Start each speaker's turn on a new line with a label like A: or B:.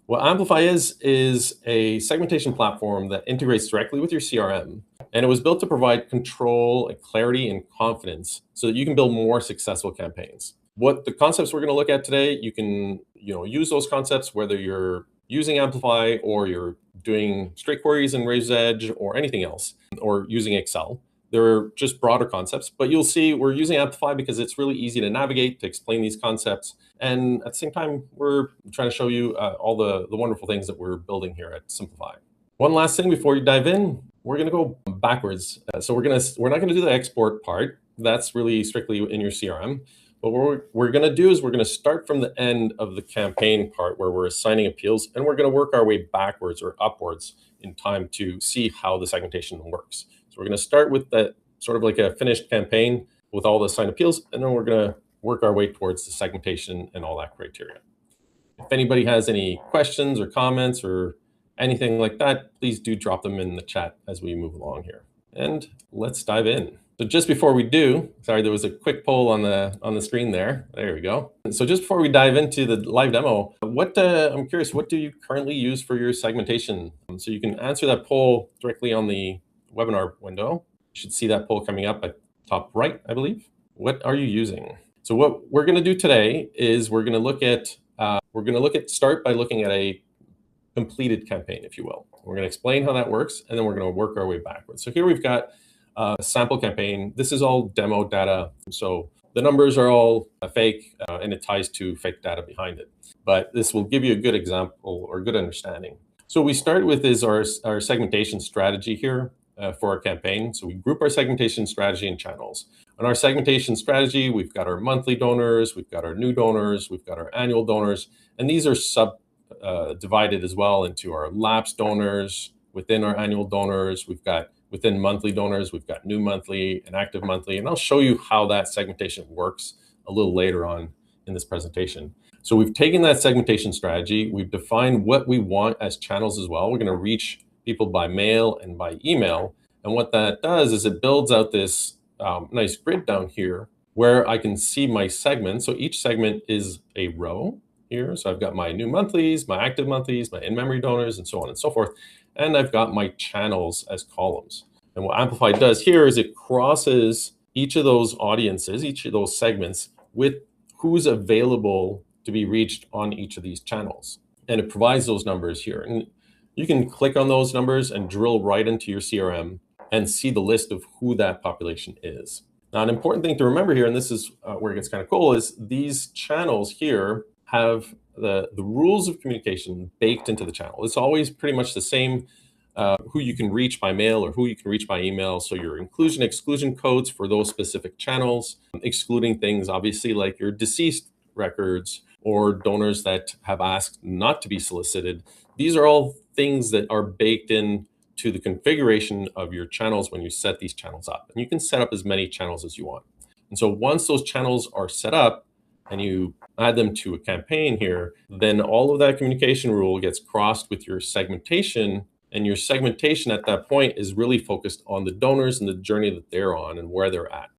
A: What AmpliPhi is a segmentation platform that integrates directly with your CRM. And it was built to provide control, and clarity, and confidence so that you can build more successful campaigns. What the concepts we're going to look at today, you can use those concepts whether you're using AmpliPhi or you're doing straight queries in Razor's Edge or anything else, or using Excel. They're just broader concepts, but you'll see we're using AmpliPhi because it's really easy to navigate, to explain these concepts. And at the same time, we're trying to show you all the wonderful things that we're building here at Simplify. One last thing before you dive in, we're going to go backwards. So we're not going to do the export part. That's really strictly in your CRM. But what we're going to do is we're going to start from the end of the campaign part where we're assigning appeals, and we're going to work our way backwards or upwards in time to see how the segmentation works. So we're going to start with that sort of like a finished campaign with all the assigned appeals, and then we're going to work our way towards the segmentation and all that criteria. If anybody has any questions or comments or anything like that, please do drop them in the chat as we move along here. And let's dive in. So just before we do, sorry, there was a quick poll on the screen there. There we go. So just before we dive into the live demo, I'm curious, what do you currently use for your segmentation? So you can answer that poll directly on the webinar window. You should see that poll coming up at top right, I believe. What are you using? So what we're going to do today is we're going to start by looking at a completed campaign, if you will. We're going to explain how that works, and then we're going to work our way backwards. So here we've got a sample campaign. This is all demo data. So the numbers are all fake, and it ties to fake data behind it. But this will give you a good example or good understanding. So what we start with is our segmentation strategy here for our campaign. So we group our segmentation strategy in channels. On our segmentation strategy, we've got our monthly donors, we've got our new donors, we've got our annual donors, and these are divided as well into our lapsed donors. Within our annual donors, we've got within monthly donors, we've got new monthly and active monthly, and I'll show you how that segmentation works a little later on in this presentation. So we've taken that segmentation strategy, we've defined what we want as channels as well. We're going to reach people by mail and by email, and what that does is it builds out this nice grid down here where I can see my segments. So each segment is a row here. So I've got my new monthlies, my active monthlies, my in-memory donors, and so on and so forth. And I've got my channels as columns. And what AmpliPhi does here is it crosses each of those audiences, each of those segments, with who's available to be reached on each of these channels. And it provides those numbers here. And you can click on those numbers and drill right into your CRM and see the list of who that population is. Now, an important thing to remember here, and this is where it gets kind of cool, is these channels here have the rules of communication baked into the channel. It's always pretty much the same, who you can reach by mail or who you can reach by email. So your inclusion, exclusion codes for those specific channels, excluding things obviously like your deceased records or donors that have asked not to be solicited. These are all things that are baked in to the configuration of your channels when you set these channels up. And you can set up as many channels as you want. And so once those channels are set up and you add them to a campaign here, then all of that communication rule gets crossed with your segmentation. And your segmentation at that point is really focused on the donors and the journey that they're on and where they're at.